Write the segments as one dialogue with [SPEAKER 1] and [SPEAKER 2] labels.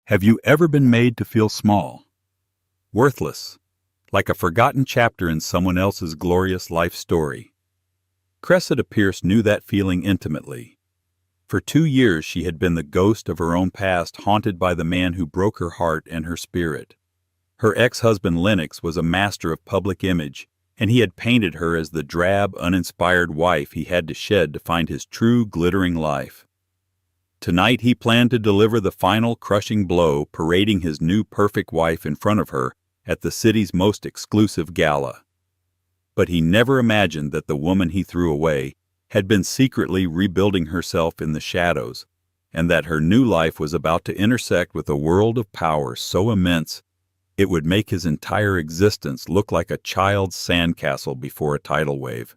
[SPEAKER 1] Have you ever been made to feel small, worthless, like a forgotten chapter in someone else's glorious life story? Cressida Pierce knew that feeling intimately. For 2 years she had been the ghost of her own past, haunted by the man who broke her heart and her spirit. Her ex-husband Lennox was a master of public image, and he had painted her as the drab, uninspired wife he had to shed to find his true, glittering life. Tonight he planned to deliver the final crushing blow, parading his new perfect wife in front of her at the city's most exclusive gala. But he never imagined that the woman he threw away had been secretly rebuilding herself in the shadows, and that her new life was about to intersect with a world of power so immense it would make his entire existence look like a child's sandcastle before a tidal wave.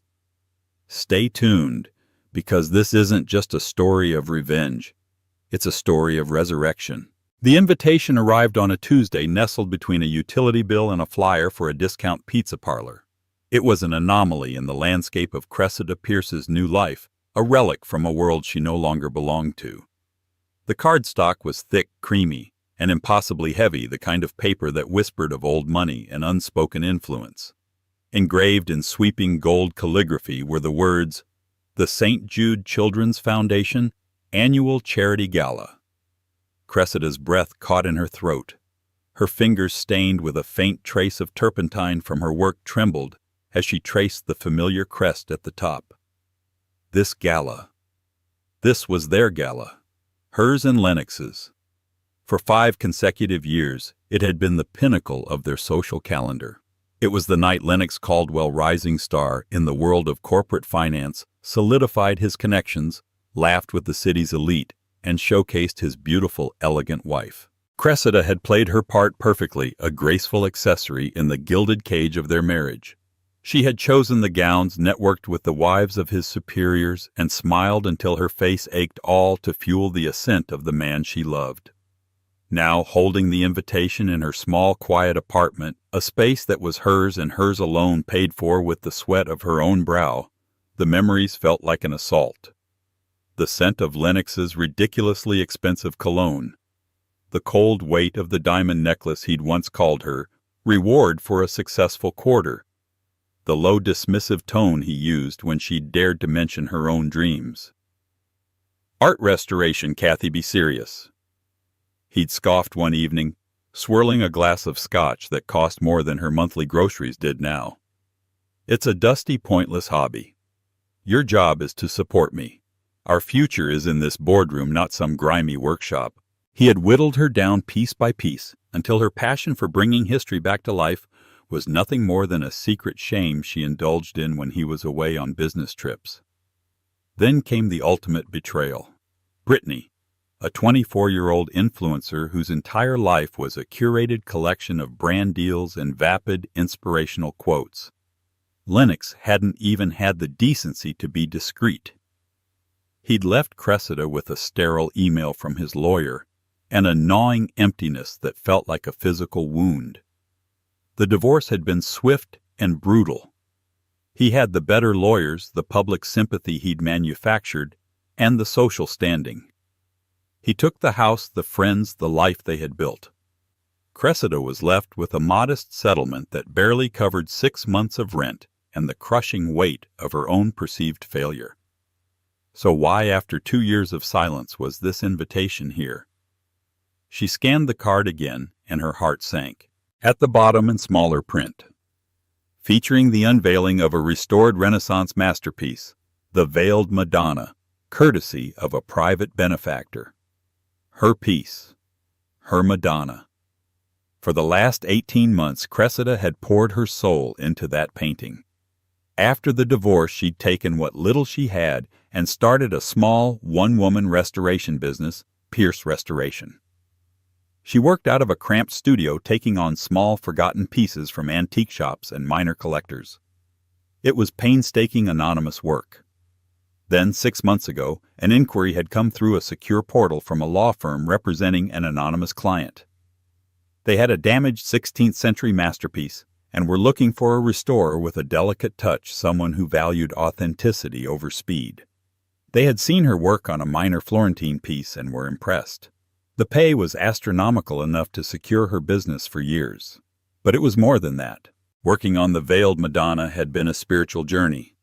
[SPEAKER 1] Stay tuned, because this isn't just a story of revenge. It's a story of resurrection. The invitation arrived on a Tuesday, nestled between a utility bill and a flyer for a discount pizza parlor. It was an anomaly in the landscape of Cressida Pierce's new life, a relic from a world she no longer belonged to. The cardstock was thick, creamy, and impossibly heavy, the kind of paper that whispered of old money and unspoken influence. Engraved in sweeping gold calligraphy were the words, "The St. Jude Children's Foundation Annual Charity Gala." Cressida's breath caught in her throat. Her fingers, stained with a faint trace of turpentine from her work, trembled as she traced the familiar crest at the top. This gala. This was their gala, hers and Lennox's. For 5 consecutive years, it had been the pinnacle of their social calendar. It was the night Lennox Caldwell, rising star in the world of corporate finance, solidified his connections, laughed with the city's elite, and showcased his beautiful, elegant wife. Cressida had played her part perfectly, a graceful accessory in the gilded cage of their marriage. She had chosen the gowns, networked with the wives of his superiors, and smiled until her face ached, all to fuel the ascent of the man she loved. Now, holding the invitation in her small, quiet apartment, a space that was hers and hers alone, paid for with the sweat of her own brow, the memories felt like an assault. The scent of Lennox's ridiculously expensive cologne, the cold weight of the diamond necklace he'd once called her reward for a successful quarter, the low dismissive tone he used when she dared to mention her own dreams. "Art restoration, Kathy, be serious," he'd scoffed one evening, swirling a glass of scotch that cost more than her monthly groceries did now. "It's a dusty, pointless hobby. Your job is to support me. Our future is in this boardroom, not some grimy workshop." He had whittled her down piece by piece until her passion for bringing history back to life was nothing more than a secret shame she indulged in when he was away on business trips. Then came the ultimate betrayal. Brittany, a 24-year-old influencer whose entire life was a curated collection of brand deals and vapid, inspirational quotes. Lennox hadn't even had the decency to be discreet. He'd left Cressida with a sterile email from his lawyer and a gnawing emptiness that felt like a physical wound. The divorce had been swift and brutal. He had the better lawyers, the public sympathy he'd manufactured, and the social standing. He took the house, the friends, the life they had built. Cressida was left with a modest settlement that barely covered 6 months of rent and the crushing weight of her own perceived failure. So why, after 2 years of silence, was this invitation here? She scanned the card again, and her heart sank. At the bottom, in smaller print, featuring the unveiling of a restored Renaissance masterpiece, the Veiled Madonna, courtesy of a private benefactor. Her piece. Her Madonna. For the last 18 months, Cressida had poured her soul into that painting. After the divorce, she'd taken what little she had and started a small, one-woman restoration business, Pierce Restoration. She worked out of a cramped studio, taking on small, forgotten pieces from antique shops and minor collectors. It was painstaking, anonymous work. Then, 6 months ago, an inquiry had come through a secure portal from a law firm representing an anonymous client. They had a damaged 16th-century masterpiece and were looking for a restorer with a delicate touch, someone who valued authenticity over speed. They had seen her work on a minor Florentine piece and were impressed. The pay was astronomical enough to secure her business for years. But it was more than that. Working on the veiled Madonna had been a spiritual journey.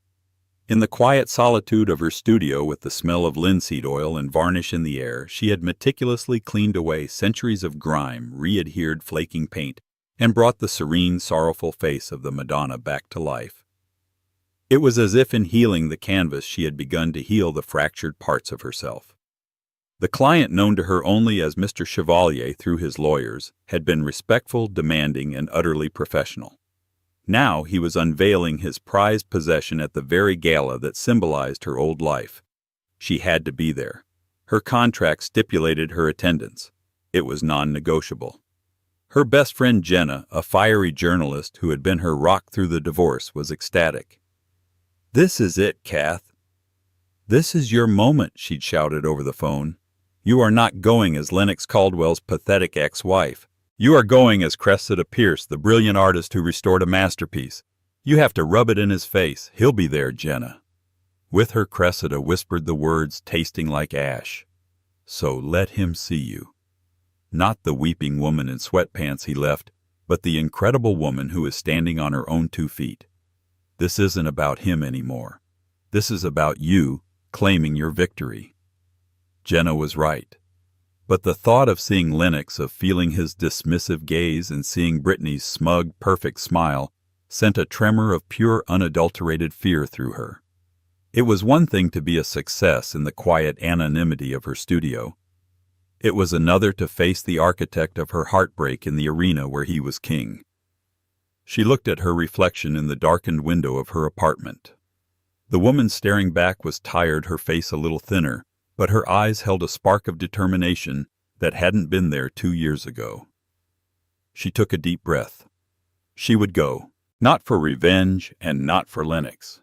[SPEAKER 1] In the quiet solitude of her studio with the smell of linseed oil and varnish in the air, she had meticulously cleaned away centuries of grime, re-adhered flaking paint, and brought the serene, sorrowful face of the Madonna back to life. It was as if in healing the canvas she had begun to heal the fractured parts of herself. The client, known to her only as Mr. Chevalier through his lawyers, had been respectful, demanding, and utterly professional. Now he was unveiling his prized possession at the very gala that symbolized her old life. She had to be there. Her contract stipulated her attendance. It was non-negotiable. Her best friend Jenna, a fiery journalist who had been her rock through the divorce, was ecstatic. "This is it, Kath. This is your moment," she'd shouted over the phone. "You are not going as Lennox Caldwell's pathetic ex-wife. You are going as Cressida Pierce, the brilliant artist who restored a masterpiece. You have to rub it in his face. He'll be there, Jenna." With her, Cressida whispered the words tasting like ash. "So let him see you." Not the weeping woman in sweatpants he left, but the incredible woman who is standing on her own 2 feet. This isn't about him anymore. This is about you claiming your victory. Jenna was right. But the thought of seeing Lennox, of feeling his dismissive gaze and seeing Brittany's smug, perfect smile, sent a tremor of pure, unadulterated fear through her. It was one thing to be a success in the quiet anonymity of her studio. It was another to face the architect of her heartbreak in the arena where he was king. She looked at her reflection in the darkened window of her apartment. The woman staring back was tired, her face a little thinner, but her eyes held a spark of determination that hadn't been there 2 years ago. She took a deep breath. She would go, not for revenge and not for Lennox.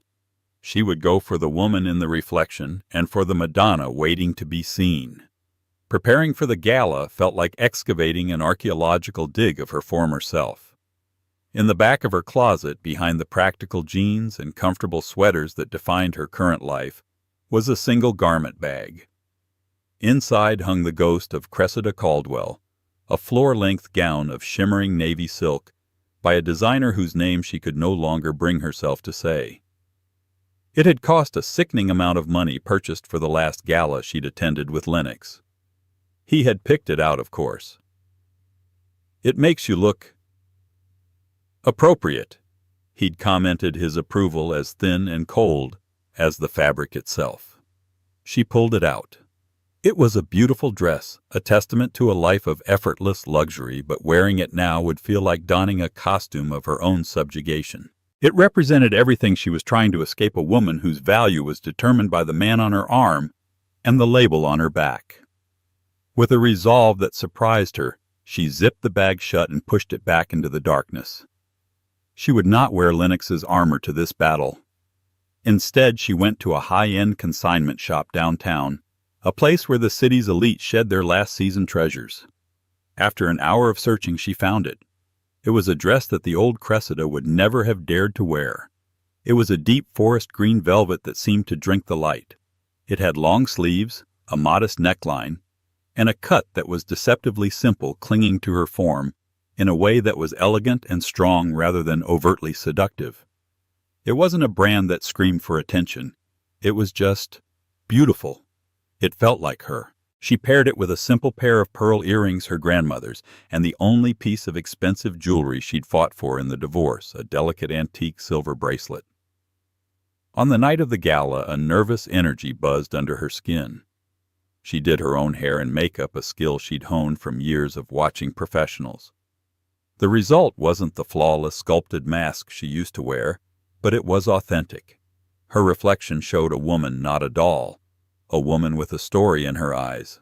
[SPEAKER 1] She would go for the woman in the reflection and for the Madonna waiting to be seen. Preparing for the gala felt like excavating an archaeological dig of her former self. In the back of her closet, behind the practical jeans and comfortable sweaters that defined her current life, was a single garment bag. Inside hung the ghost of Cressida Caldwell, a floor-length gown of shimmering navy silk by a designer whose name she could no longer bring herself to say. It had cost a sickening amount of money purchased for the last gala she'd attended with Lennox. He had picked it out, of course. "It makes you look appropriate," he'd commented, his approval as thin and cold as the fabric itself. She pulled it out. It was a beautiful dress, a testament to a life of effortless luxury, but wearing it now would feel like donning a costume of her own subjugation. It represented everything she was trying to escape, a woman whose value was determined by the man on her arm and the label on her back. With a resolve that surprised her, she zipped the bag shut and pushed it back into the darkness. She would not wear Lennox's armor to this battle. Instead, she went to a high-end consignment shop downtown, a place where the city's elite shed their last season treasures. After an hour of searching, she found it. It was a dress that the old Cressida would never have dared to wear. It was a deep forest green velvet that seemed to drink the light. It had long sleeves, a modest neckline, and a cut that was deceptively simple, clinging to her form in a way that was elegant and strong rather than overtly seductive. It wasn't a brand that screamed for attention. It was just beautiful. It felt like her. She paired it with a simple pair of pearl earrings, her grandmother's, and the only piece of expensive jewelry she'd fought for in the divorce, a delicate antique silver bracelet. On the night of the gala, a nervous energy buzzed under her skin. She did her own hair and makeup, a skill she'd honed from years of watching professionals. The result wasn't the flawless, sculpted mask she used to wear, but it was authentic. Her reflection showed a woman, not a doll, a woman with a story in her eyes.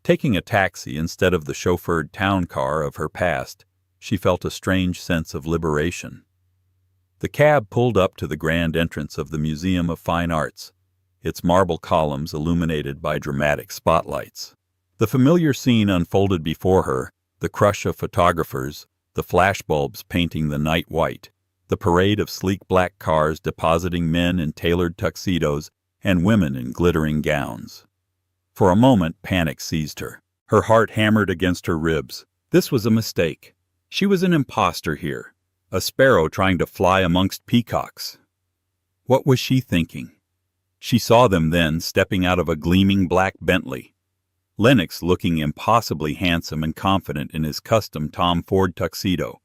[SPEAKER 1] Taking a taxi instead of the chauffeured town car of her past, she felt a strange sense of liberation. The cab pulled up to the grand entrance of the Museum of Fine Arts, its marble columns illuminated by dramatic spotlights. The familiar scene unfolded before her, the crush of photographers, the flashbulbs painting the night white, the parade of sleek black cars depositing men in tailored tuxedos and women in glittering gowns. For a moment, panic seized her. Her heart hammered against her ribs. This was a mistake. She was an imposter here, a sparrow trying to fly amongst peacocks. What was she thinking? She saw them then, stepping out of a gleaming black Bentley. Lennox looking impossibly handsome and confident in his custom Tom Ford tuxedo.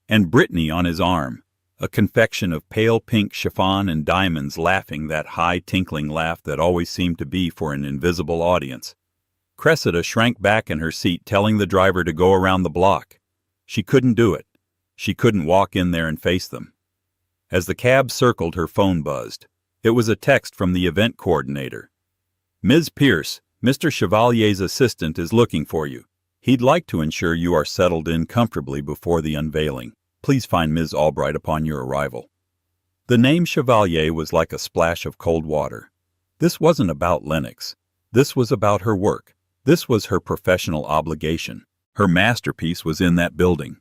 [SPEAKER 1] And Brittany on his arm, a confection of pale pink chiffon and diamonds, laughing that high tinkling laugh that always seemed to be for an invisible audience. Cressida shrank back in her seat, telling the driver to go around the block. She couldn't do it. She couldn't walk in there and face them. As the cab circled, her phone buzzed. It was a text from the event coordinator. "Ms. Pierce, Mr. Chevalier's assistant is looking for you. He'd like to ensure you are settled in comfortably before the unveiling. Please find Ms. Albright upon your arrival." The name Chevalier was like a splash of cold water. This wasn't about Lennox. This was about her work. This was her professional obligation. Her masterpiece was in that building.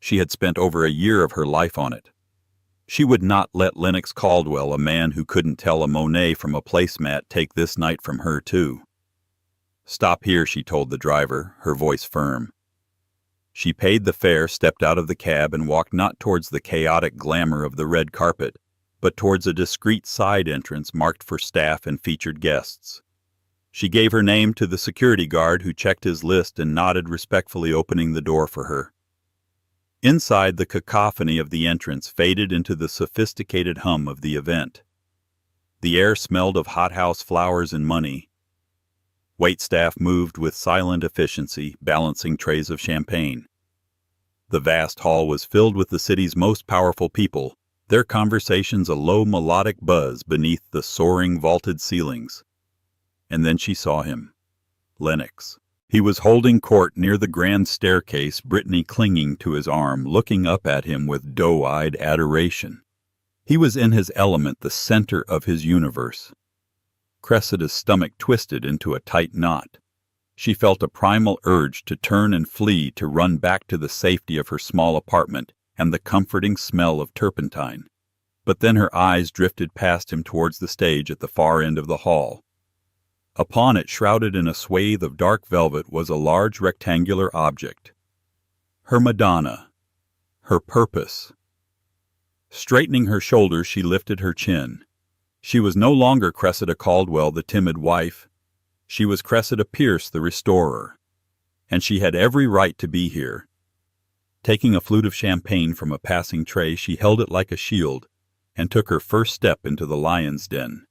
[SPEAKER 1] She had spent over a year of her life on it. She would not let Lennox Caldwell, a man who couldn't tell a Monet from a placemat, take this night from her too. "Stop here," she told the driver, her voice firm. She paid the fare, stepped out of the cab, and walked not towards the chaotic glamour of the red carpet, but towards a discreet side entrance marked for staff and featured guests. She gave her name to the security guard, who checked his list and nodded respectfully, opening the door for her. Inside, the cacophony of the entrance faded into the sophisticated hum of the event. The air smelled of hothouse flowers and money. Waitstaff moved with silent efficiency, balancing trays of champagne. The vast hall was filled with the city's most powerful people, their conversations a low melodic buzz beneath the soaring vaulted ceilings. And then she saw him. Lennox. He was holding court near the grand staircase, Brittany clinging to his arm, looking up at him with doe-eyed adoration. He was in his element, the center of his universe. Cressida's stomach twisted into a tight knot. She felt a primal urge to turn and flee, to run back to the safety of her small apartment and the comforting smell of turpentine. But then her eyes drifted past him towards the stage at the far end of the hall. Upon it, shrouded in a swathe of dark velvet, was a large rectangular object. Her Madonna. Her purpose. Straightening her shoulders, she lifted her chin. She was no longer Cressida Caldwell, the timid wife. She was Cressida Pierce, the restorer. And she had every right to be here. Taking a flute of champagne from a passing tray, she held it like a shield, and took her first step into the lion's den.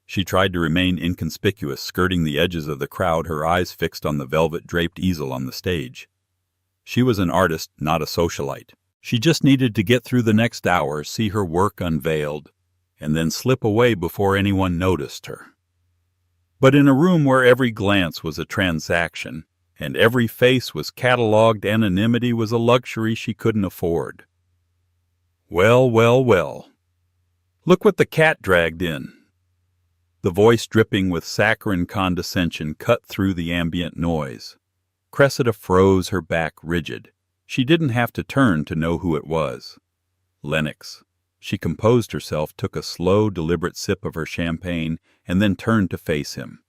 [SPEAKER 1] She tried to remain inconspicuous, skirting the edges of the crowd, her eyes fixed on the velvet-draped easel on the stage. She was an artist, not a socialite. She just needed to get through the next hour, see her work unveiled, and then slip away before anyone noticed her. But in a room where every glance was a transaction, and every face was catalogued, anonymity was a luxury she couldn't afford. "Well, well, well. Look what the cat dragged in." The voice, dripping with saccharine condescension, cut through the ambient noise. Cressida froze, her back rigid. She didn't have to turn to know who it was. Lennox. She composed herself, took a slow, deliberate sip of her champagne, and then turned to face him.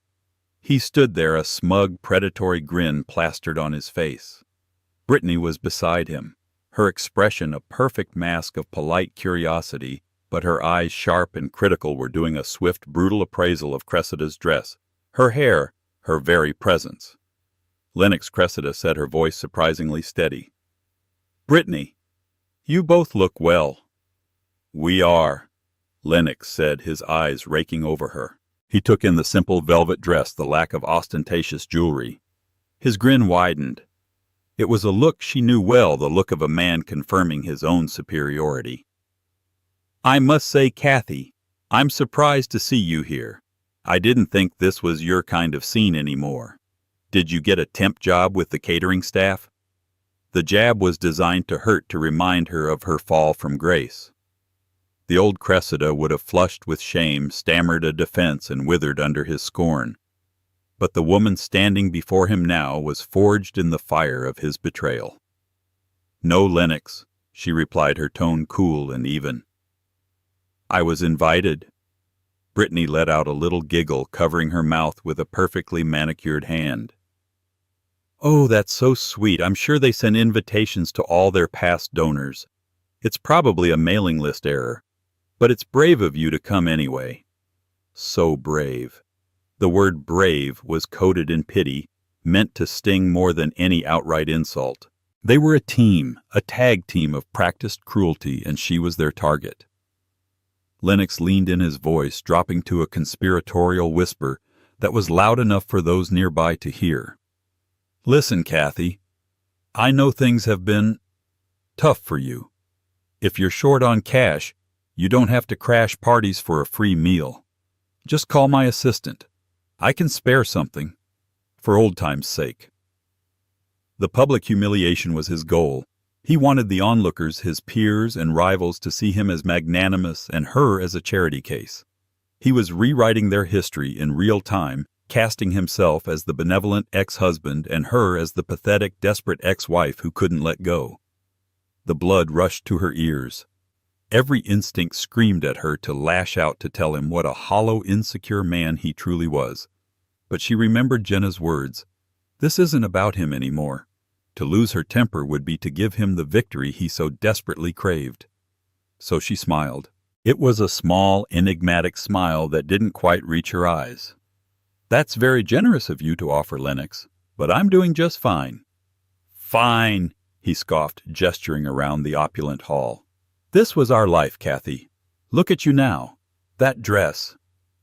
[SPEAKER 1] He stood there, a smug, predatory grin plastered on his face. Brittany was beside him, her expression a perfect mask of polite curiosity, but her eyes, sharp and critical, were doing a swift, brutal appraisal of Cressida's dress, her hair, her very presence. "Lennox," Cressida said, her voice surprisingly steady. "Brittany, you both look well." "We are," Lennox said, his eyes raking over her. He took in the simple velvet dress, the lack of ostentatious jewelry. His grin widened. It was a look she knew well, the look of a man confirming his own superiority. "I must say, Kathy, I'm surprised to see you here. I didn't think this was your kind of scene anymore. Did you get a temp job with the catering staff?" The jab was designed to hurt, to remind her of her fall from grace. The old Cressida would have flushed with shame, stammered a defense, and withered under his scorn. But the woman standing before him now was forged in the fire of his betrayal. "No, Lennox," she replied, her tone cool and even. "I was invited." Brittany let out a little giggle, covering her mouth with a perfectly manicured hand. Oh, that's so sweet. I'm sure they send invitations to all their past donors. It's probably a mailing list error. But it's brave of you to come anyway. So brave. The word brave was coded in pity, meant to sting more than any outright insult. They were a team, a tag team of practiced cruelty, and she was their target. Lennox leaned in, his voice dropping to a conspiratorial whisper that was loud enough for those nearby to hear. Listen, Kathy. I know things have been tough for you. If you're short on cash, you don't have to crash parties for a free meal. Just call my assistant. I can spare something, for old time's sake. The public humiliation was his goal. He wanted the onlookers, his peers and rivals, to see him as magnanimous and her as a charity case. He was rewriting their history in real time, casting himself as the benevolent ex-husband and her as the pathetic, desperate ex-wife who couldn't let go. The blood rushed to her ears. Every instinct screamed at her to lash out to tell him what a hollow, insecure man he truly was. But she remembered Jenna's words. This isn't about him anymore. To lose her temper would be to give him the victory he so desperately craved. So she smiled. It was a small, enigmatic smile that didn't quite reach her eyes. That's very generous of you to offer, Lennox, but I'm doing just fine. Fine, he scoffed, gesturing around the opulent hall. This was our life, Kathy. Look at you now. That dress.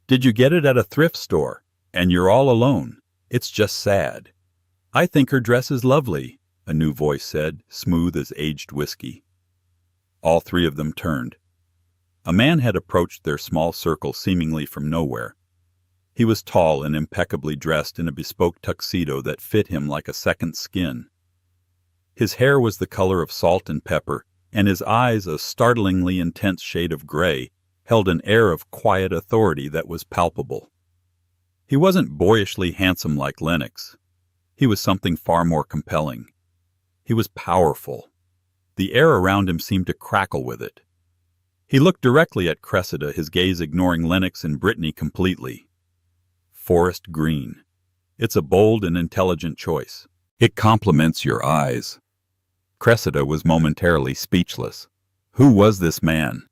[SPEAKER 1] Did you get it at a thrift store? And you're all alone. It's just sad. I think her dress is lovely, a new voice said, smooth as aged whiskey. All three of them turned. A man had approached their small circle seemingly from nowhere. He was tall and impeccably dressed in a bespoke tuxedo that fit him like a second skin. His hair was the color of salt and pepper, and his eyes, a startlingly intense shade of gray, held an air of quiet authority that was palpable. He wasn't boyishly handsome like Lennox. He was something far more compelling. He was powerful. The air around him seemed to crackle with it. He looked directly at Cressida, his gaze ignoring Lennox and Brittany completely. Forest green. It's a bold and intelligent choice. It complements your eyes. Cressida was momentarily speechless. Who was this man?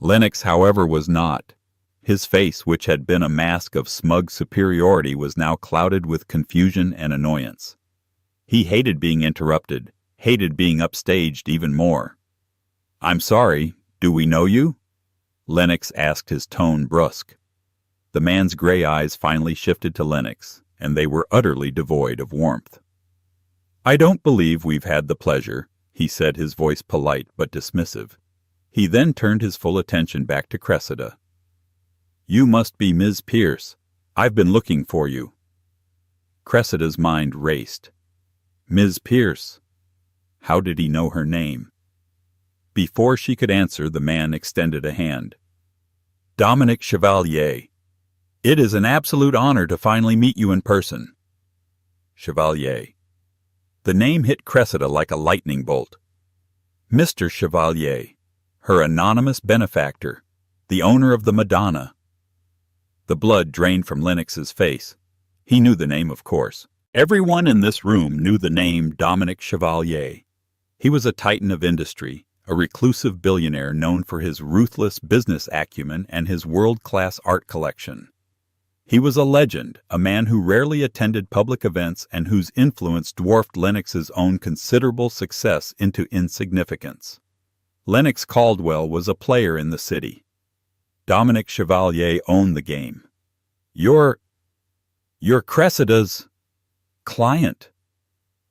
[SPEAKER 1] Lennox, however, was not. His face, which had been a mask of smug superiority, was now clouded with confusion and annoyance. He hated being interrupted, hated being upstaged even more. I'm sorry, do we know you? Lennox asked, his tone brusque. The man's gray eyes finally shifted to Lennox, and they were utterly devoid of warmth. I don't believe we've had the pleasure, he said, his voice polite but dismissive. He then turned his full attention back to Cressida. You must be Ms. Pierce. I've been looking for you. Cressida's mind raced. Ms. Pierce. How did he know her name? Before she could answer, the man extended a hand. Dominic Chevalier. It is an absolute honor to finally meet you in person. Chevalier. The name hit Cressida like a lightning bolt. Mr. Chevalier, her anonymous benefactor, the owner of the Madonna. The blood drained from Lennox's face. He knew the name, of course. Everyone in this room knew the name Dominic Chevalier. He was a titan of industry, a reclusive billionaire known for his ruthless business acumen and his world-class art collection. He was a legend, a man who rarely attended public events and whose influence dwarfed Lennox's own considerable success into insignificance. Lennox Caldwell was a player in the city. Dominic Chevalier owned the game. You're Cressida's client.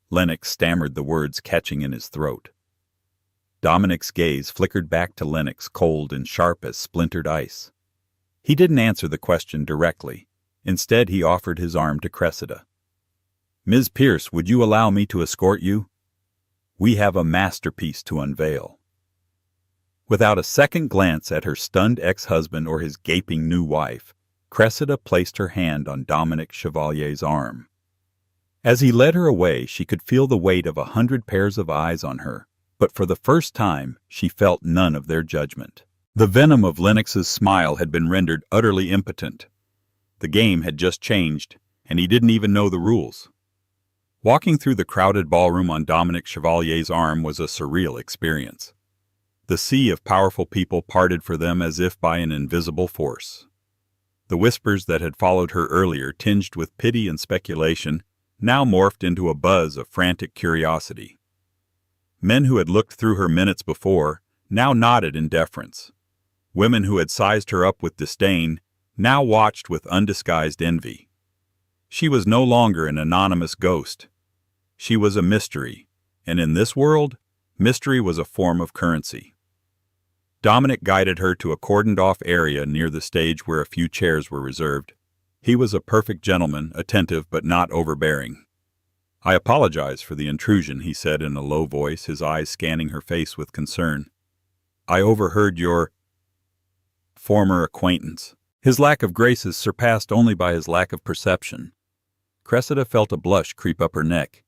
[SPEAKER 1] Lennox stammered the words, catching in his throat. Dominic's gaze flickered back to Lennox, cold and sharp as splintered ice. He didn't answer the question directly. Instead, he offered his arm to Cressida. Ms. Pierce, would you allow me to escort you? We have a masterpiece to unveil. Without a second glance at her stunned ex-husband or his gaping new wife, Cressida placed her hand on Dominic Chevalier's arm. As he led her away, she could feel the weight of 100 pairs of eyes on her, but for the first time, she felt none of their judgment. The venom of Lennox's smile had been rendered utterly impotent. The game had just changed, and he didn't even know the rules. Walking through the crowded ballroom on Dominic Chevalier's arm was a surreal experience. The sea of powerful people parted for them as if by an invisible force. The whispers that had followed her earlier, tinged with pity and speculation, now morphed into a buzz of frantic curiosity. Men who had looked through her minutes before now nodded in deference. Women who had sized her up with disdain now watched with undisguised envy. She was no longer an anonymous ghost. She was a mystery, and in this world, mystery was a form of currency. Dominic guided her to a cordoned-off area near the stage where a few chairs were reserved. He was a perfect gentleman, attentive but not overbearing. "I apologize for the intrusion," he said in a low voice, his eyes scanning her face with concern. "I overheard your former acquaintance." His lack of grace is surpassed only by his lack of perception. Cressida felt a blush creep up her neck.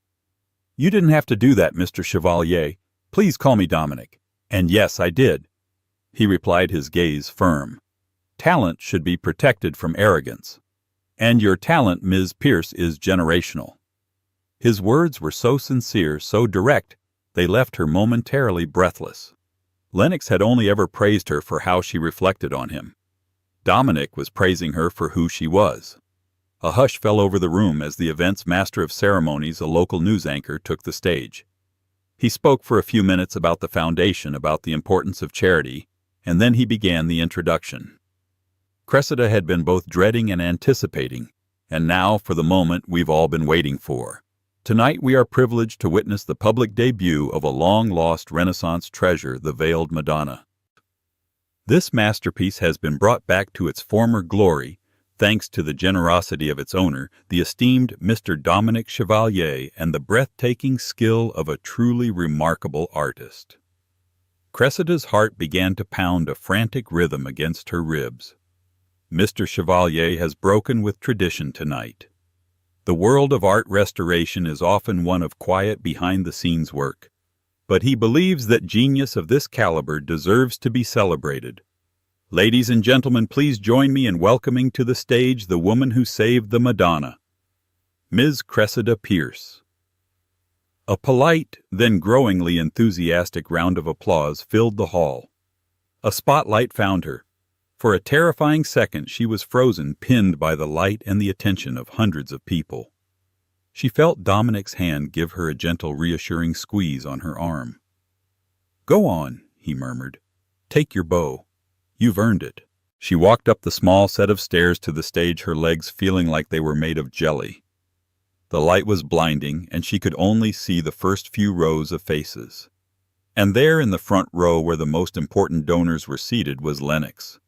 [SPEAKER 1] "You didn't have to do that, Mr. Chevalier. Please call me Dominic." "And yes, I did," he replied, his gaze firm. "Talent should be protected from arrogance. And your talent, Ms. Pierce, is generational." His words were so sincere, so direct, they left her momentarily breathless. Lennox had only ever praised her for how she reflected on him. Dominic was praising her for who she was. A hush fell over the room as the event's master of ceremonies, a local news anchor, took the stage. He spoke for a few minutes about the foundation, about the importance of charity, and then he began the introduction. Cressida had been both dreading and anticipating, and now for the moment we've all been waiting for. Tonight we are privileged to witness the public debut of a long-lost Renaissance treasure, the Veiled Madonna. This masterpiece has been brought back to its former glory thanks to the generosity of its owner, the esteemed Mr. Dominic Chevalier, and the breathtaking skill of a truly remarkable artist. Cressida's heart began to pound a frantic rhythm against her ribs. Mr. Chevalier has broken with tradition tonight. The world of art restoration is often one of quiet behind-the-scenes work, but he believes that genius of this caliber deserves to be celebrated. Ladies and gentlemen, please join me in welcoming to the stage the woman who saved the Madonna, Ms. Cressida Pierce. A polite, then growingly enthusiastic round of applause filled the hall. A spotlight found her. For a terrifying second she was frozen, pinned by the light and the attention of hundreds of people. She felt Dominic's hand give her a gentle, reassuring squeeze on her arm. "Go on," he murmured. "Take your bow. You've earned it." She walked up the small set of stairs to the stage, her legs feeling like they were made of jelly. The light was blinding, and she could only see the first few rows of faces. And there in the front row where the most important donors were seated was Lennox.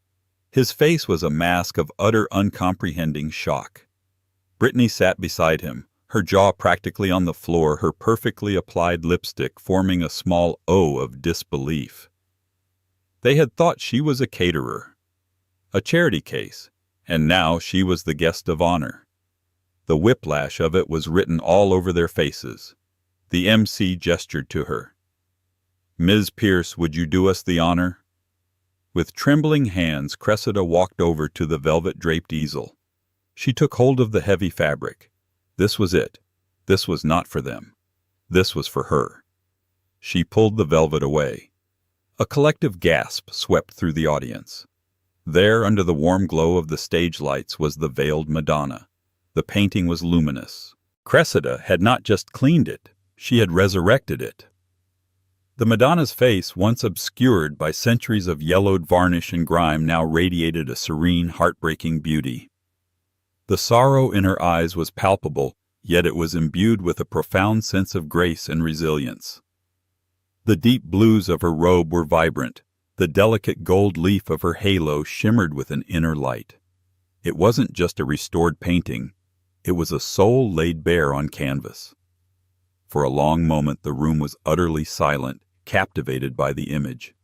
[SPEAKER 1] His face was a mask of utter uncomprehending shock. Brittany sat beside him, her jaw practically on the floor, her perfectly applied lipstick forming a small O of disbelief. They had thought she was a caterer, a charity case, and now she was the guest of honor. The whiplash of it was written all over their faces. The MC gestured to her. "Ms. Pierce, would you do us the honor?" With trembling hands, Cressida walked over to the velvet-draped easel. She took hold of the heavy fabric. This was it. This was not for them. This was for her. She pulled the velvet away. A collective gasp swept through the audience. There, under the warm glow of the stage lights, was the Veiled Madonna. The painting was luminous. Cressida had not just cleaned it, she had resurrected it. The Madonna's face, once obscured by centuries of yellowed varnish and grime, now radiated a serene, heartbreaking beauty. The sorrow in her eyes was palpable, yet it was imbued with a profound sense of grace and resilience. The deep blues of her robe were vibrant. The delicate gold leaf of her halo shimmered with an inner light. It wasn't just a restored painting. It was a soul laid bare on canvas. For a long moment the room was utterly silent, captivated by the image.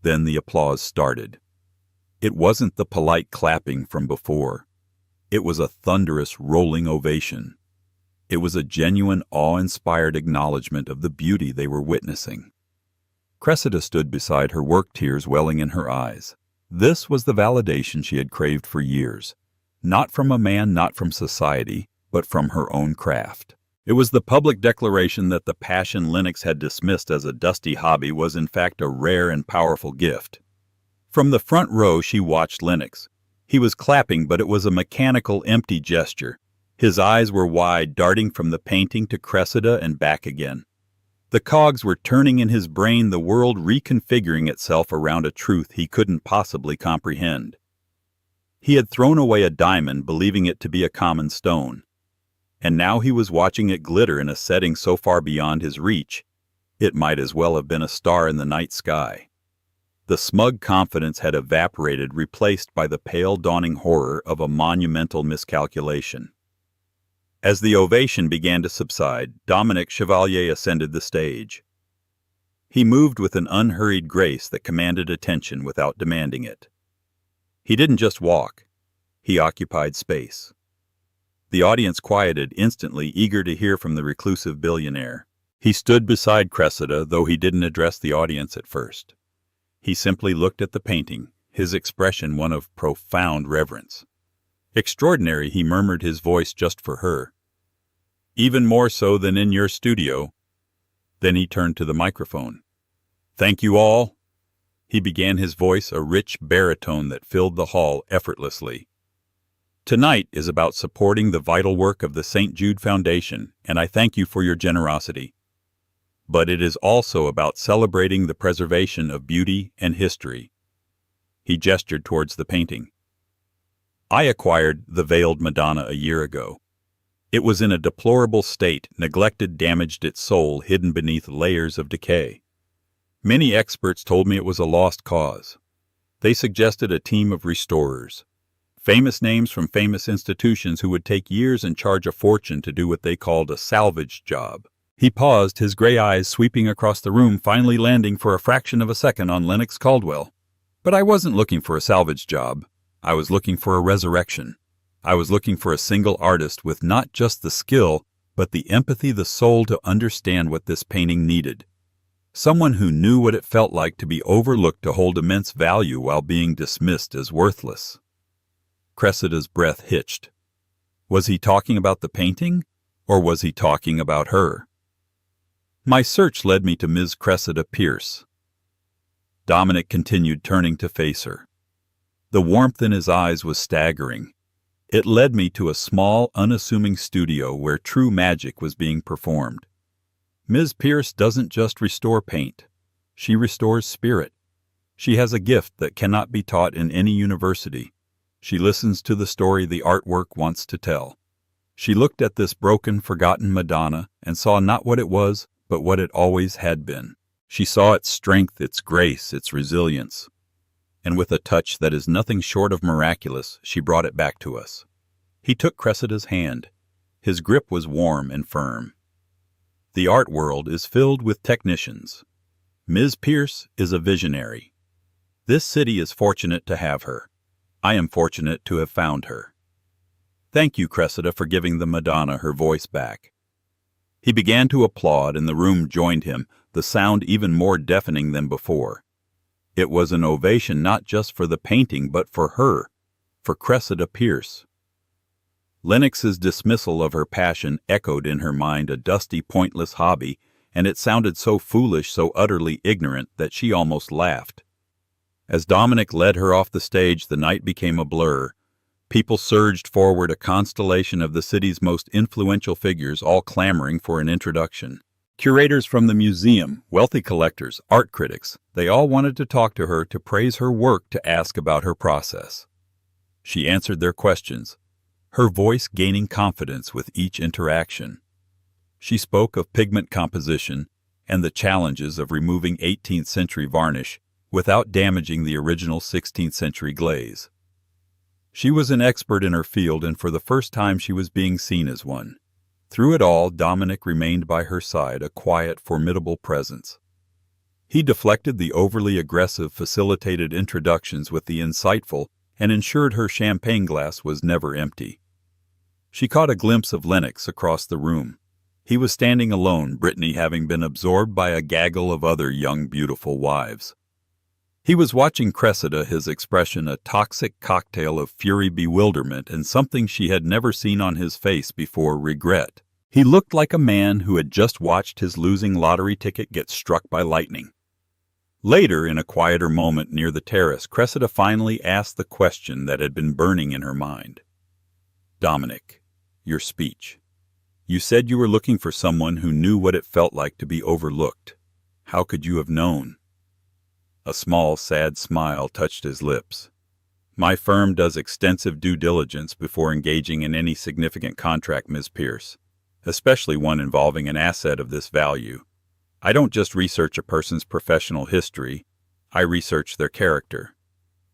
[SPEAKER 1] Then the applause started. It wasn't the polite clapping from before. It was a thunderous, rolling ovation. It was a genuine, awe-inspired acknowledgement of the beauty they were witnessing. Cressida stood beside her work, tears welling in her eyes. This was the validation she had craved for years. Not from a man, not from society, but from her own craft. It was the public declaration that the passion Lennox had dismissed as a dusty hobby was in fact a rare and powerful gift. From the front row she watched Lennox. He was clapping, but it was a mechanical, empty gesture. His eyes were wide, darting from the painting to Cressida and back again. The cogs were turning in his brain, the world reconfiguring itself around a truth he couldn't possibly comprehend. He had thrown away a diamond, believing it to be a common stone. And now he was watching it glitter in a setting so far beyond his reach, it might as well have been a star in the night sky. The smug confidence had evaporated, replaced by the pale dawning horror of a monumental miscalculation. As the ovation began to subside, Dominic Chevalier ascended the stage. He moved with an unhurried grace that commanded attention without demanding it. He didn't just walk, he occupied space. The audience quieted instantly, eager to hear from the reclusive billionaire. He stood beside Cressida, though he didn't address the audience at first. He simply looked at the painting, his expression one of profound reverence. "Extraordinary," he murmured, his voice just for her. "Even more so than in your studio." Then he turned to the microphone. "Thank you all." He began, his voice a rich baritone that filled the hall effortlessly. "Tonight is about supporting the vital work of the St. Jude Foundation, and I thank you for your generosity. But it is also about celebrating the preservation of beauty and history." He gestured towards the painting. "I acquired the Veiled Madonna a year ago. It was in a deplorable state, neglected, damaged, its soul hidden beneath layers of decay. Many experts told me it was a lost cause. They suggested a team of restorers, famous names from famous institutions who would take years and charge a fortune to do what they called a salvage job." He paused, his gray eyes sweeping across the room, finally landing for a fraction of a second on Lennox Caldwell. "But I wasn't looking for a salvage job. I was looking for a resurrection. I was looking for a single artist with not just the skill, but the empathy, the soul to understand what this painting needed. Someone who knew what it felt like to be overlooked, to hold immense value while being dismissed as worthless." Cressida's breath hitched. Was he talking about the painting, or was he talking about her? "My search led me to Ms. Cressida Pierce." Dominic continued, turning to face her. The warmth in his eyes was staggering. "It led me to a small, unassuming studio where true magic was being performed. Ms. Pierce doesn't just restore paint. She restores spirit. She has a gift that cannot be taught in any university. She listens to the story the artwork wants to tell. She looked at this broken, forgotten Madonna and saw not what it was, but what it always had been. She saw its strength, its grace, its resilience. And with a touch that is nothing short of miraculous, she brought it back to us." He took Cressida's hand. His grip was warm and firm. "The art world is filled with technicians. Ms. Pierce is a visionary. This city is fortunate to have her. I am fortunate to have found her. Thank you, Cressida, for giving the Madonna her voice back." He began to applaud, and the room joined him, the sound even more deafening than before. It was an ovation not just for the painting, but for her, for Cressida Pierce. Lennox's dismissal of her passion echoed in her mind, a dusty, pointless hobby, and it sounded so foolish, so utterly ignorant, that she almost laughed. As Dominic led her off the stage, the night became a blur. People surged forward, a constellation of the city's most influential figures, all clamoring for an introduction. Curators from the museum, wealthy collectors, art critics, they all wanted to talk to her, to praise her work, to ask about her process. She answered their questions, her voice gaining confidence with each interaction. She spoke of pigment composition and the challenges of removing 18th century varnish without damaging the original 16th century glaze. She was an expert in her field, and for the first time she was being seen as one. Through it all, Dominic remained by her side, a quiet, formidable presence. He deflected the overly aggressive, facilitated introductions with the insightful, and ensured her champagne glass was never empty. She caught a glimpse of Lennox across the room. He was standing alone, Brittany having been absorbed by a gaggle of other young, beautiful wives. He was watching Cressida, his expression a toxic cocktail of fury, bewilderment, and something she had never seen on his face before, regret. He looked like a man who had just watched his losing lottery ticket get struck by lightning. Later, in a quieter moment near the terrace, Cressida finally asked the question that had been burning in her mind. "Dominic, your speech. You said you were looking for someone who knew what it felt like to be overlooked. How could you have known?" A small, sad smile touched his lips. "My firm does extensive due diligence before engaging in any significant contract, Ms. Pierce, especially one involving an asset of this value. I don't just research a person's professional history, I research their character.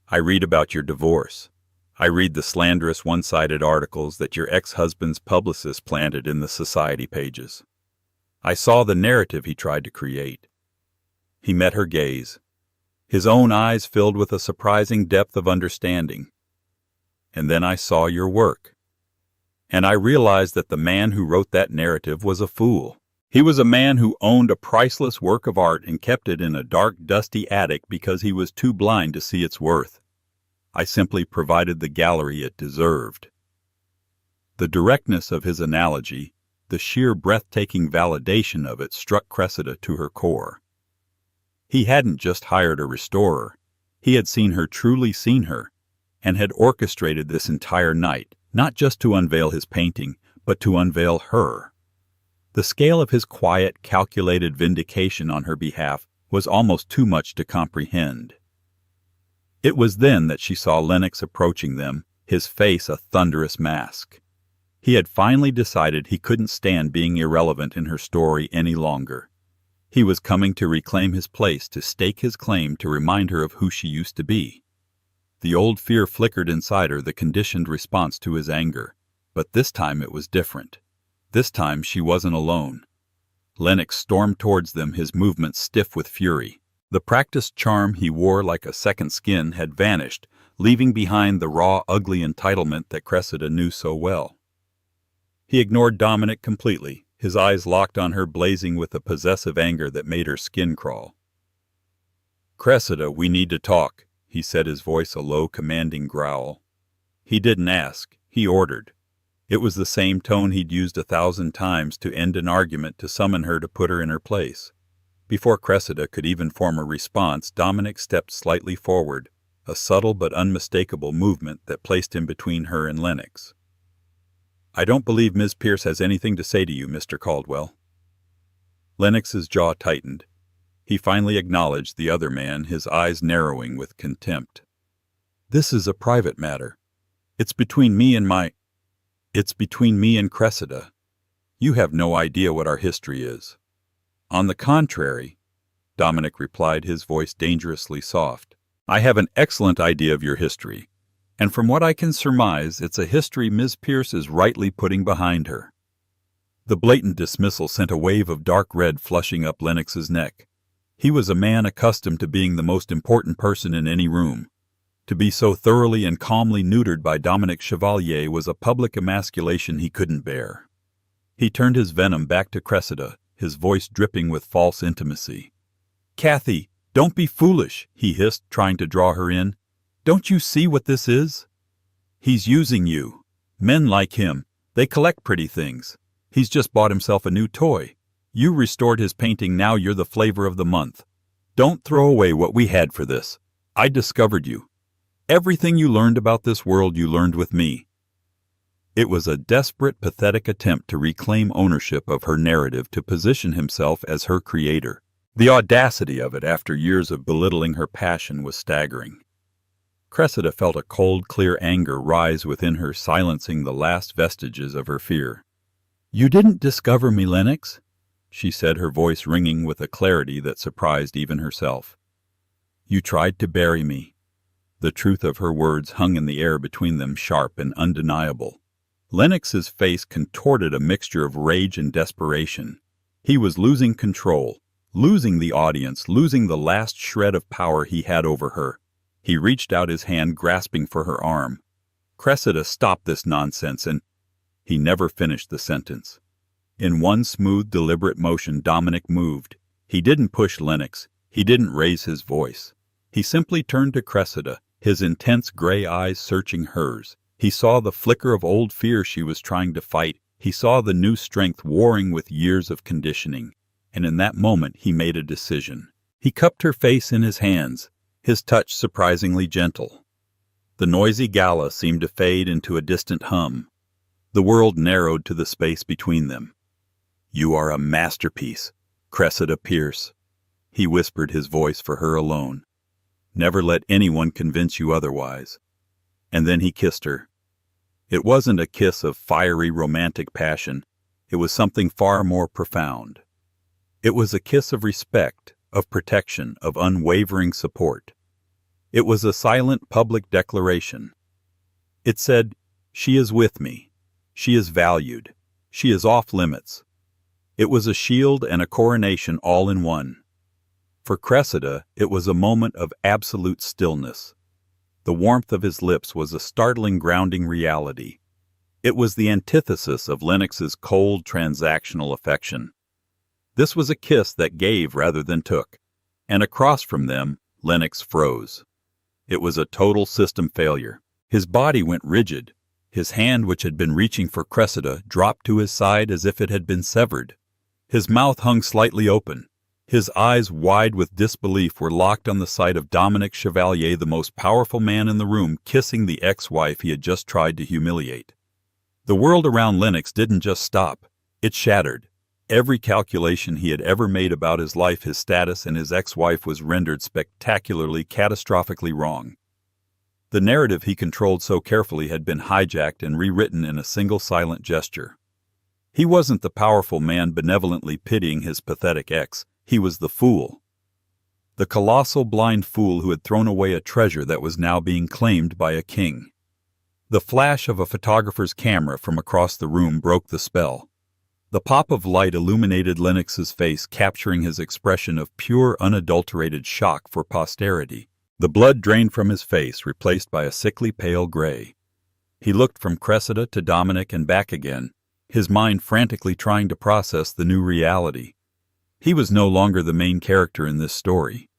[SPEAKER 1] I read about your divorce. I read the slanderous one-sided articles that your ex-husband's publicist planted in the society pages. I saw the narrative he tried to create." He met her gaze. His own eyes filled with a surprising depth of understanding. "And then I saw your work. And I realized that the man who wrote that narrative was a fool. He was a man who owned a priceless work of art and kept it in a dark, dusty attic because he was too blind to see its worth. I simply provided the gallery it deserved." The directness of his analogy, the sheer breathtaking validation of it, struck Cressida to her core. He hadn't just hired a restorer. He had truly seen her, and had orchestrated this entire night, not just to unveil his painting, but to unveil her. The scale of his quiet, calculated vindication on her behalf was almost too much to comprehend. It was then that she saw Lennox approaching them, his face a thunderous mask. He had finally decided he couldn't stand being irrelevant in her story any longer. He was coming to reclaim his place, to stake his claim, to remind her of who she used to be. The old fear flickered inside her, the conditioned response to his anger. But this time it was different. This time she wasn't alone. Lennox stormed towards them, his movements stiff with fury. The practiced charm he wore like a second skin had vanished, leaving behind the raw, ugly entitlement that Cressida knew so well. He ignored Dominic completely, his eyes locked on her, blazing with a possessive anger that made her skin crawl. "Cressida, we need to talk," he said, his voice a low, commanding growl. He didn't ask, he ordered. It was the same tone he'd used 1,000 times to end an argument, to summon her, to put her in her place. Before Cressida could even form a response, Dominic stepped slightly forward, a subtle but unmistakable movement that placed him between her and Lennox. "I don't believe Ms. Pierce has anything to say to you, Mr. Caldwell." Lennox's jaw tightened. He finally acknowledged the other man, his eyes narrowing with contempt. "This is a private matter. It's between me and Cressida. You have no idea what our history is." "On the contrary," Dominic replied, his voice dangerously soft, "I have an excellent idea of your history. And from what I can surmise, it's a history Ms. Pierce is rightly putting behind her." The blatant dismissal sent a wave of dark red flushing up Lennox's neck. He was a man accustomed to being the most important person in any room. To be so thoroughly and calmly neutered by Dominic Chevalier was a public emasculation he couldn't bear. He turned his venom back to Cressida, his voice dripping with false intimacy. "Kathy, don't be foolish," he hissed, trying to draw her in. "Don't you see what this is? He's using you. Men like him, they collect pretty things. He's just bought himself a new toy. You restored his painting, now you're the flavor of the month. Don't throw away what we had for this. I discovered you. Everything you learned about this world you learned with me." It was a desperate, pathetic attempt to reclaim ownership of her narrative, to position himself as her creator. The audacity of it, after years of belittling her passion, was staggering. Cressida felt a cold, clear anger rise within her, silencing the last vestiges of her fear. "You didn't discover me, Lennox," she said, her voice ringing with a clarity that surprised even herself. "You tried to bury me." The truth of her words hung in the air between them, sharp and undeniable. Lennox's face contorted a mixture of rage and desperation. He was losing control, losing the audience, losing the last shred of power he had over her. He reached out his hand, grasping for her arm. "Cressida, stop this nonsense," and he never finished the sentence. In one smooth, deliberate motion, Dominic moved. He didn't push Lennox. He didn't raise his voice. He simply turned to Cressida, his intense gray eyes searching hers. He saw the flicker of old fear she was trying to fight, He saw the new strength warring with years of conditioning, and in that moment he made a decision. He cupped her face in his hands, his touch surprisingly gentle. The noisy gala seemed to fade into a distant hum. The world narrowed to the space between them. "You are a masterpiece, Cressida Pierce," he whispered, his voice for her alone. "Never let anyone convince you otherwise." And then he kissed her. It wasn't a kiss of fiery romantic passion. It was something far more profound. It was a kiss of respect, of protection, of unwavering support. It was a silent public declaration. It said, "She is with me. She is valued. She is off limits." It was a shield and a coronation all in one. For Cressida, it was a moment of absolute stillness. The warmth of his lips was a startling grounding reality. It was the antithesis of Lennox's cold transactional affection. This was a kiss that gave rather than took, and across from them, Lennox froze. It was a total system failure. His body went rigid. His hand, which had been reaching for Cressida, dropped to his side as if it had been severed. His mouth hung slightly open. His eyes, wide with disbelief, were locked on the sight of Dominic Chevalier, the most powerful man in the room, kissing the ex-wife he had just tried to humiliate. The world around Lennox didn't just stop. It shattered. Every calculation he had ever made about his life, his status, and his ex-wife was rendered spectacularly, catastrophically wrong. The narrative he controlled so carefully had been hijacked and rewritten in a single silent gesture. He wasn't the powerful man benevolently pitying his pathetic ex. He was the fool. The colossal blind fool who had thrown away a treasure that was now being claimed by a king. The flash of a photographer's camera from across the room broke the spell. The pop of light illuminated Lennox's face, capturing his expression of pure, unadulterated shock for posterity. The blood drained from his face, replaced by a sickly pale gray. He looked from Cressida to Dominic and back again, his mind frantically trying to process the new reality. He was no longer the main character in this story.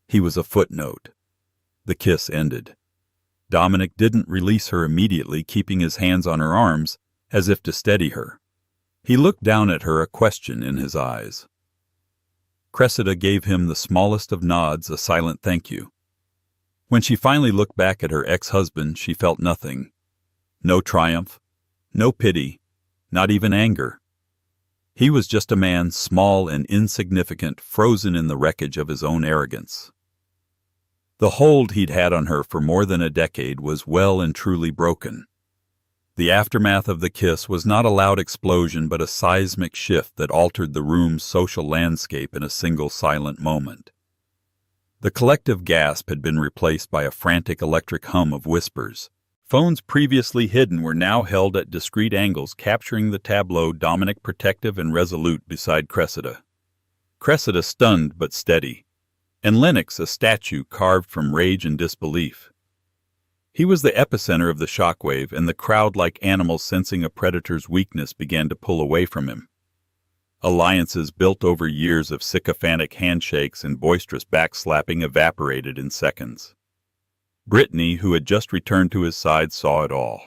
[SPEAKER 1] He was a footnote. The kiss ended. Dominic didn't release her immediately, keeping his hands on her arms, as if to steady her. He looked down at her, a question in his eyes. Cressida gave him the smallest of nods, a silent thank you. When she finally looked back at her ex-husband, she felt nothing. No triumph, no pity, not even anger. He was just a man, small and insignificant, frozen in the wreckage of his own arrogance. The hold he'd had on her for more than a decade was well and truly broken. The aftermath of the kiss was not a loud explosion, but a seismic shift that altered the room's social landscape in a single silent moment. The collective gasp had been replaced by a frantic electric hum of whispers. Phones previously hidden were now held at discreet angles, capturing the tableau, Dominic protective and resolute beside Cressida. Cressida stunned but steady, and Lennox a statue carved from rage and disbelief. He was the epicenter of the shockwave, and the crowd, like animals sensing a predator's weakness, began to pull away from him. Alliances built over years of sycophantic handshakes and boisterous backslapping evaporated in seconds. Brittany, who had just returned to his side, saw it all.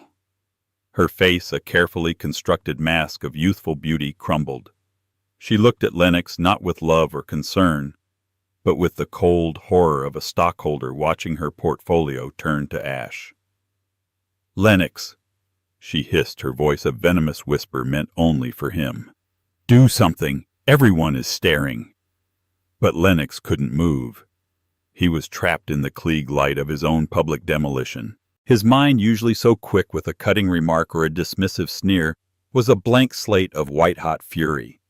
[SPEAKER 1] Her face, a carefully constructed mask of youthful beauty, crumbled. She looked at Lennox not with love or concern, but with the cold horror of a stockholder watching her portfolio turn to ash. "Lennox," she hissed, her voice a venomous whisper meant only for him. "Do something! Everyone is staring!" But Lennox couldn't move. He was trapped in the Klieg light of his own public demolition. His mind, usually so quick with a cutting remark or a dismissive sneer, was a blank slate of white-hot fury.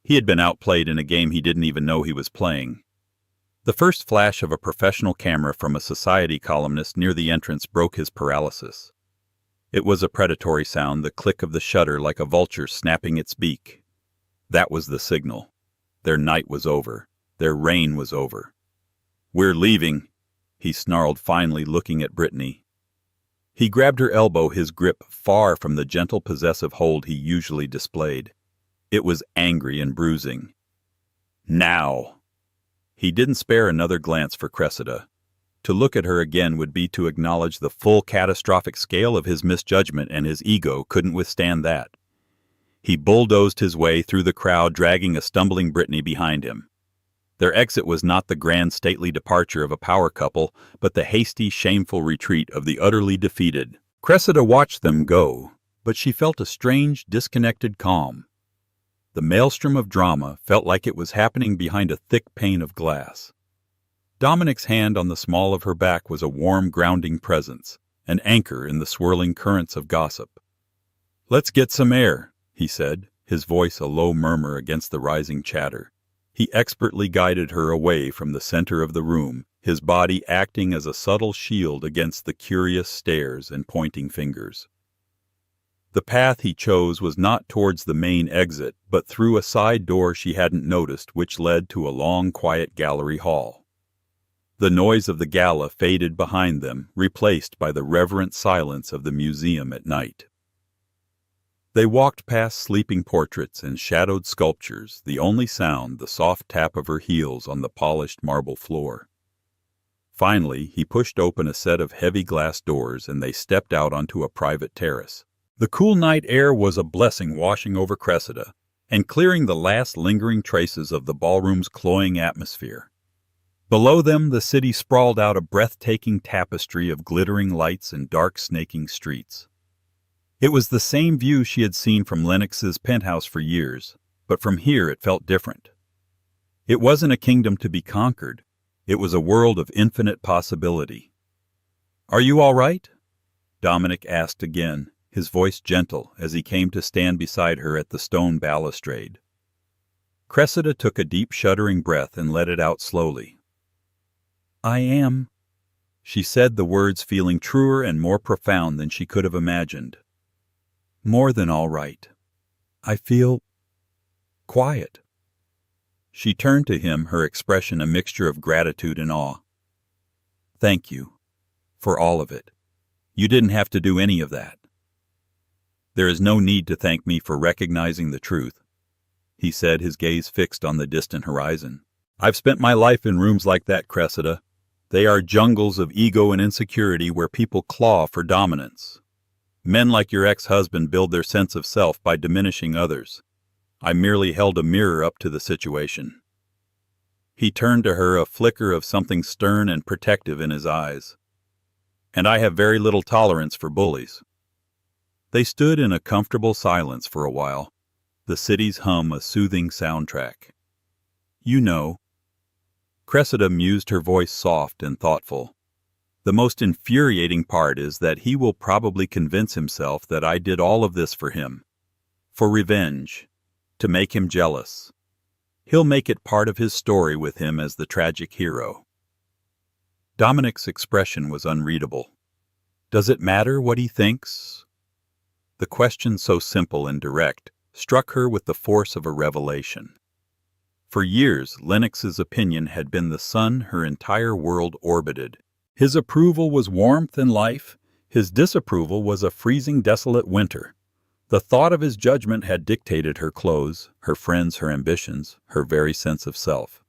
[SPEAKER 1] He had been outplayed in a game he didn't even know he was playing. The first flash of a professional camera from a society columnist near the entrance broke his paralysis. It was a predatory sound, the click of the shutter like a vulture snapping its beak. That was the signal. Their night was over. Their reign was over. "We're leaving," he snarled finally, looking at Brittany. He grabbed her elbow, his grip far from the gentle possessive hold he usually displayed. It was angry and bruising. "Now!" He didn't spare another glance for Cressida. To look at her again would be to acknowledge the full catastrophic scale of his misjudgment, and his ego couldn't withstand that. He bulldozed his way through the crowd, dragging a stumbling Brittany behind him. Their exit was not the grand stately departure of a power couple, but the hasty, shameful retreat of the utterly defeated. Cressida watched them go, but she felt a strange, disconnected calm. The maelstrom of drama felt like it was happening behind a thick pane of glass. Dominic's hand on the small of her back was a warm, grounding presence, an anchor in the swirling currents of gossip. "Let's get some air," he said, his voice a low murmur against the rising chatter. He expertly guided her away from the center of the room, his body acting as a subtle shield against the curious stares and pointing fingers. The path he chose was not towards the main exit, but through a side door she hadn't noticed, which led to a long, quiet gallery hall. The noise of the gala faded behind them, replaced by the reverent silence of the museum at night. They walked past sleeping portraits and shadowed sculptures, the only sound the soft tap of her heels on the polished marble floor. Finally, he pushed open a set of heavy glass doors and they stepped out onto a private terrace. The cool night air was a blessing, washing over Cressida and clearing the last lingering traces of the ballroom's cloying atmosphere. Below them, the city sprawled out, a breathtaking tapestry of glittering lights and dark, snaking streets. It was the same view she had seen from Lennox's penthouse for years, but from here it felt different. It wasn't a kingdom to be conquered. It was a world of infinite possibility. "Are you all right?" Dominic asked again, his voice gentle as he came to stand beside her at the stone balustrade. Cressida took a deep, shuddering breath and let it out slowly. "I am," she said, the words feeling truer and more profound than she could have imagined. "More than all right. I feel quiet." She turned to him, her expression a mixture of gratitude and awe. "Thank you. For all of it. You didn't have to do any of that." "There is no need to thank me for recognizing the truth," he said, his gaze fixed on the distant horizon. "I've spent my life in rooms like that, Cressida. They are jungles of ego and insecurity where people claw for dominance. Men like your ex-husband build their sense of self by diminishing others. I merely held a mirror up to the situation." He turned to her, a flicker of something stern and protective in his eyes. "And I have very little tolerance for bullies." They stood in a comfortable silence for a while, the city's hum a soothing soundtrack. "You know," Cressida mused, her voice soft and thoughtful, "the most infuriating part is that he will probably convince himself that I did all of this for him. For revenge. To make him jealous. He'll make it part of his story with him as the tragic hero." Dominic's expression was unreadable. Does it matter what he thinks? The question, so simple and direct, struck her with the force of a revelation. For years, Lennox's opinion had been the sun her entire world orbited. His approval was warmth and life. His disapproval was a freezing, desolate winter. The thought of his judgment had dictated her clothes, her friends, her ambitions, her very sense of self.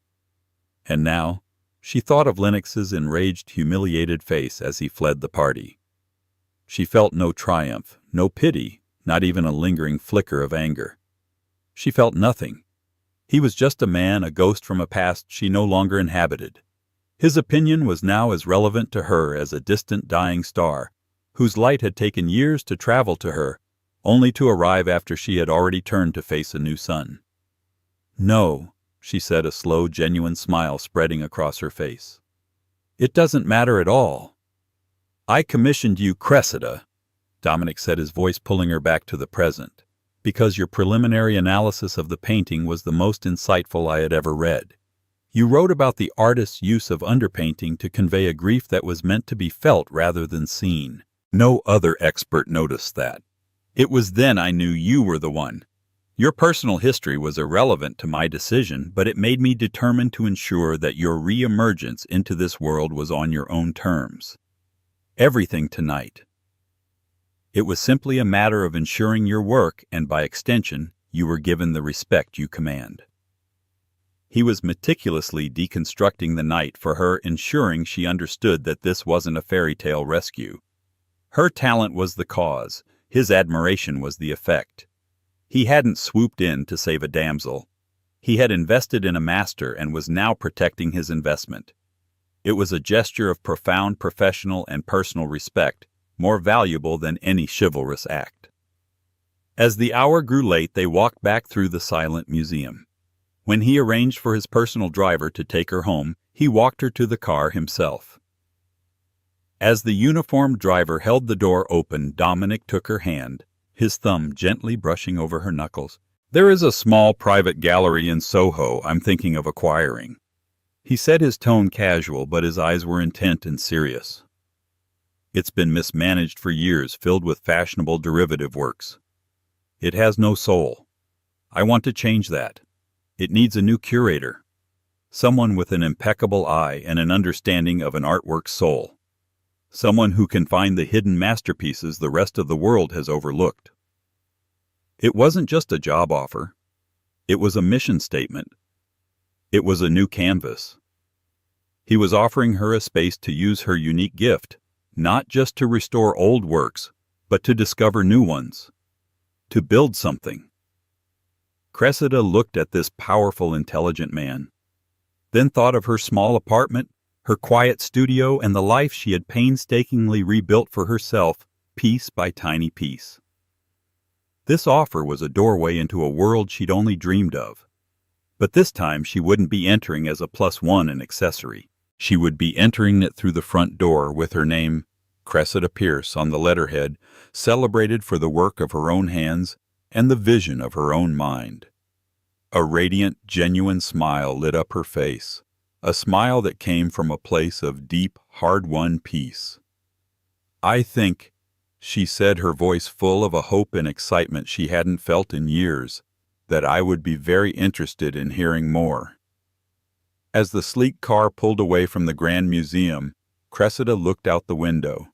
[SPEAKER 1] And now, she thought of Lennox's enraged, humiliated face as he fled the party. She felt no triumph, no pity, not even a lingering flicker of anger. She felt nothing. He was just a man, a ghost from a past she no longer inhabited. His opinion was now as relevant to her as a distant dying star, whose light had taken years to travel to her, only to arrive after she had already turned to face a new sun. "No," she said, a slow, genuine smile spreading across her face. "It doesn't matter at all. I commissioned you, Cressida," Dominic said, his voice pulling her back to the present, "because your preliminary analysis of the painting was the most insightful I had ever read. You wrote about the artist's use of underpainting to convey a grief that was meant to be felt rather than seen. No other expert noticed that. It was then I knew you were the one. Your personal history was irrelevant to my decision, but it made me determined to ensure that your re-emergence into this world was on your own terms. Everything tonight. It was simply a matter of ensuring your work, and by extension, you were given the respect you command." He was meticulously deconstructing the night for her, ensuring she understood that this wasn't a fairy tale rescue. Her talent was the cause, his admiration was the effect. He hadn't swooped in to save a damsel. He had invested in a master and was now protecting his investment. It was a gesture of profound professional and personal respect, more valuable than any chivalrous act. As the hour grew late, they walked back through the silent museum. When he arranged for his personal driver to take her home, he walked her to the car himself. As the uniformed driver held the door open, Dominic took her hand, his thumb gently brushing over her knuckles. "There is a small private gallery in Soho I'm thinking of acquiring." He said, his tone casual, but his eyes were intent and serious. "It's been mismanaged for years, filled with fashionable derivative works. It has no soul. I want to change that. It needs a new curator. Someone with an impeccable eye and an understanding of an artwork's soul. Someone who can find the hidden masterpieces the rest of the world has overlooked." It wasn't just a job offer. It was a mission statement. It was a new canvas. He was offering her a space to use her unique gift, not just to restore old works, but to discover new ones. To build something. Cressida looked at this powerful, intelligent man, then thought of her small apartment, her quiet studio, and the life she had painstakingly rebuilt for herself, piece by tiny piece. This offer was a doorway into a world she'd only dreamed of. But this time she wouldn't be entering as a +1 and accessory. She would be entering it through the front door with her name, Cressida Pierce, on the letterhead, celebrated for the work of her own hands and the vision of her own mind. A radiant, genuine smile lit up her face, a smile that came from a place of deep, hard-won peace. "I think," she said, her voice full of a hope and excitement she hadn't felt in years, "that I would be very interested in hearing more." As the sleek car pulled away from the Grand Museum, Cressida looked out the window.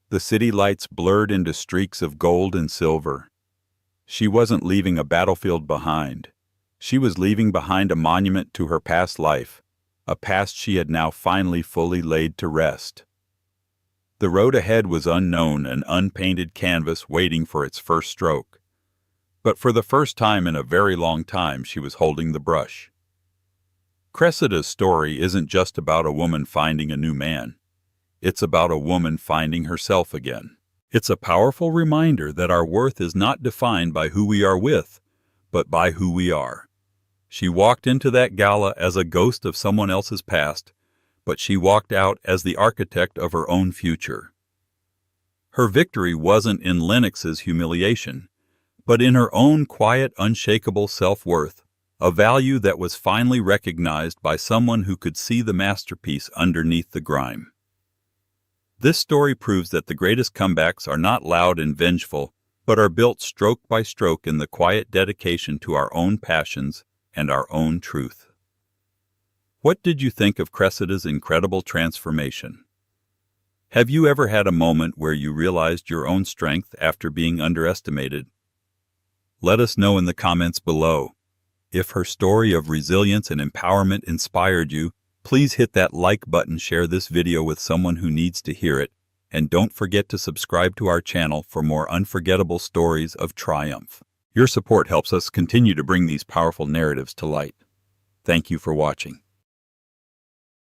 [SPEAKER 1] The city lights blurred into streaks of gold and silver. She wasn't leaving a battlefield behind. She was leaving behind a monument to her past life, a past she had now finally fully laid to rest. The road ahead was unknown, an unpainted canvas waiting for its first stroke. But for the first time in a very long time, she was holding the brush. Cressida's story isn't just about a woman finding a new man. It's about a woman finding herself again. It's a powerful reminder that our worth is not defined by who we are with, but by who we are. She walked into that gala as a ghost of someone else's past, but she walked out as the architect of her own future. Her victory wasn't in Lennox's humiliation, but in her own quiet, unshakable self-worth, a value that was finally recognized by someone who could see the masterpiece underneath the grime. This story proves that the greatest comebacks are not loud and vengeful, but are built stroke by stroke in the quiet dedication to our own passions and our own truth. What did you think of Cressida's incredible transformation? Have you ever had a moment where you realized your own strength after being underestimated? Let us know in the comments below. If her story of resilience and empowerment inspired you, please hit that like button, share this video with someone who needs to hear it, and don't forget to subscribe to our channel for more unforgettable stories of triumph. Your support helps us continue to bring these powerful narratives to light. Thank you for watching.